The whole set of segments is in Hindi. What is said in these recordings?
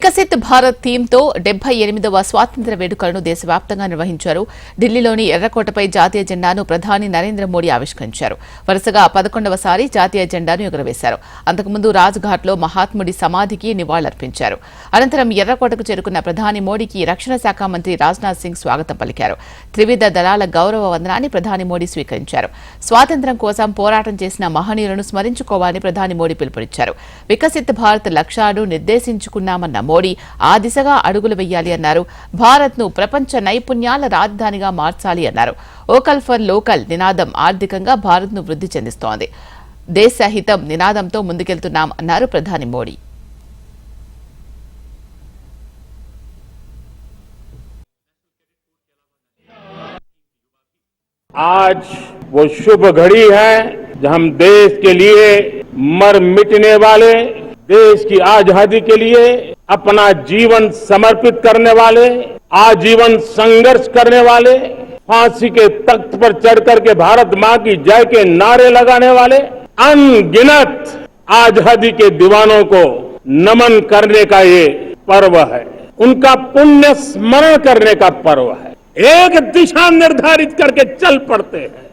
వికసిత్ భారత్ థీమ్తో 78వ స్వాతంత్ర్య వేడుకలను దేశవ్యాప్తంగా నిర్వహించారు. ఢిల్లీలోని ఎర్రకోటపై జాతీయ జెండాను ప్రధాని నరేంద్ర మోడీ ఆవిష్కరించారు. వరుసగా 11వసారి జాతీయ జెండాను ఎగురవేశారు. అంతకుముందు రాజ్ఘాట్లో మహాత్ముడి సమాధికి నివాళులర్పించారు. అనంతరం ఎర్రకోటకు చేరుకున్న ప్రధాని మోడీకి రక్షణ శాఖ మంత్రి రాజ్నాథ్ సింగ్ స్వాగతం పలికారు. త్రివిధ దళాల గౌరవ వందనాన్ని ప్రధాని మోడీ స్వీకరించారు. స్వాతంత్ర్యం కోసం పోరాటం చేసిన మహనీయులను స్మరించుకోవాలని ప్రధాని మోడీ పిలుపునిచ్చారు. వికసిత్ భారత్ లక్ష్యాలను నిర్దేశించుకున్నామన్న మోడీ ఆ దిశగా అడుగులు వేయాలి అన్నారు. భారత్ ను ప్రపంచ నైపుణ్యాల రాజధానిగా మార్చాలి అన్నారు. వోకల్ ఫర్ లోకల్ నినాదం ఆర్థికంగా భారత్ ను వృద్ధి చెందిస్తోంది. దేశహితం నినాదంతో ముందుకెళ్తున్నాం అన్నారు ప్రధాని మోడీ. आज वो शुभ घड़ी है जब हम देश के लिए मर मिटने वाले, देश की आजादी के लिए अपना जीवन समर्पित करने वाले, आजीवन संघर्ष करने वाले, फांसी के तख्त पर चढ़कर के भारत मां की जय के नारे लगाने वाले अनगिनत आजादी के दीवानों को नमन करने का ये पर्व है. उनका पुण्य स्मरण करने का पर्व है. एक दिशा निर्धारित करके चल पड़ते हैं.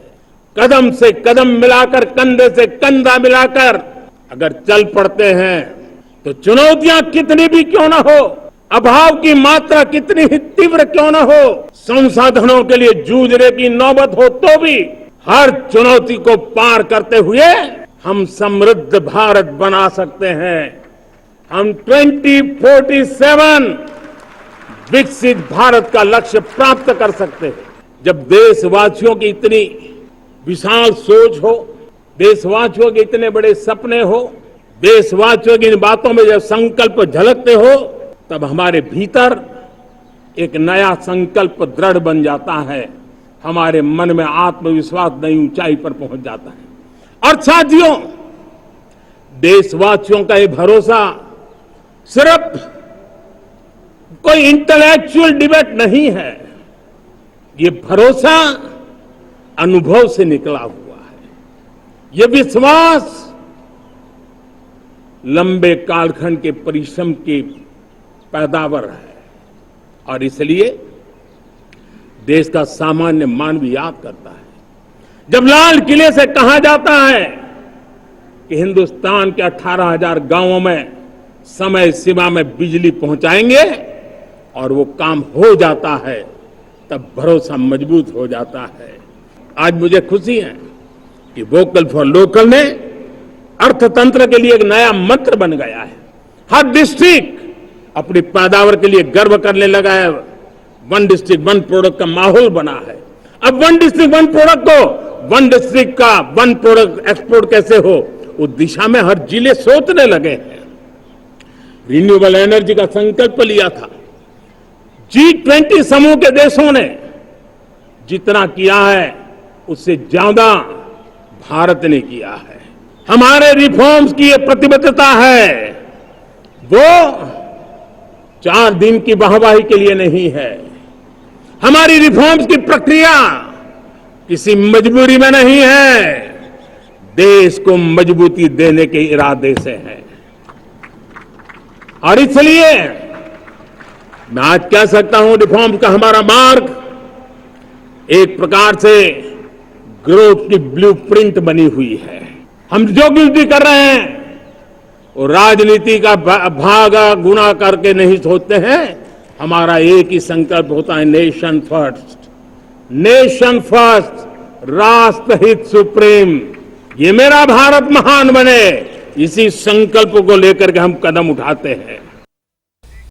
कदम से कदम मिलाकर, कंधे से कंधा मिलाकर अगर चल पड़ते हैं तो चुनौतियां कितनी भी क्यों न हो, अभाव की मात्रा कितनी ही तीव्र क्यों न हो, संसाधनों के लिए जूझने की नौबत हो तो भी हर चुनौती को पार करते हुए हम समृद्ध भारत बना सकते हैं. हम 2047 विकसित भारत का लक्ष्य प्राप्त कर सकते हैं. जब देशवासियों की इतनी विशाल सोच हो, देशवासियों के इतने बड़े सपने हो, देशवासियों की इन बातों में जब संकल्प झलकते हो, तब हमारे भीतर एक नया संकल्प दृढ़ बन जाता है. हमारे मन में आत्मविश्वास नई ऊंचाई पर पहुंच जाता है. और साथियों, देशवासियों का ये भरोसा सिर्फ कोई इंटेलेक्चुअल डिबेट नहीं है. ये भरोसा अनुभव से निकला हुआ है. ये विश्वास लंबे कालखंड के परिश्रम की पैदावार है. और इसलिए देश का सामान्य मानव याद करता है जब लाल किले से कहा जाता है कि हिंदुस्तान के 18,000 गांवों में समय सीमा में बिजली पहुंचाएंगे और वो काम हो जाता है, तब भरोसा मजबूत हो जाता है. आज मुझे खुशी है कि वोकल फॉर लोकल ने अर्थतंत्र के लिए एक नया मंत्र बन गया है. हर डिस्ट्रिक्ट अपनी पैदावार के लिए गर्व करने लगा है. वन डिस्ट्रिक्ट वन प्रोडक्ट का माहौल बना है. अब वन डिस्ट्रिक्ट वन प्रोडक्ट को, वन डिस्ट्रिक्ट का वन प्रोडक्ट एक्सपोर्ट कैसे हो, उस दिशा में हर जिले सोचने लगे हैं. रिन्यूएबल एनर्जी का संकल्प लिया था. G20 समूह के देशों ने जितना किया है उससे ज्यादा भारत ने किया है. हमारे रिफॉर्म्स की ये प्रतिबद्धता है, वो 4 दिन की वाहवाही के लिए नहीं है. हमारी रिफॉर्म्स की प्रक्रिया किसी मजबूरी में नहीं है, देश को मजबूती देने के इरादे से है. और इसलिए मैं आज कह सकता हूं, रिफॉर्म का हमारा मार्ग एक प्रकार से ग्रोथ की ब्लूप्रिंट बनी हुई है. हम जो कुछ भी कर रहे हैं वो राजनीति का भागा गुना करके नहीं सोचते हैं. हमारा एक ही संकल्प होता है, नेशन फर्स्ट. नेशन फर्स्ट, राष्ट्रहित सुप्रीम. ये मेरा भारत महान बने, इसी संकल्प को लेकर के हम कदम उठाते हैं.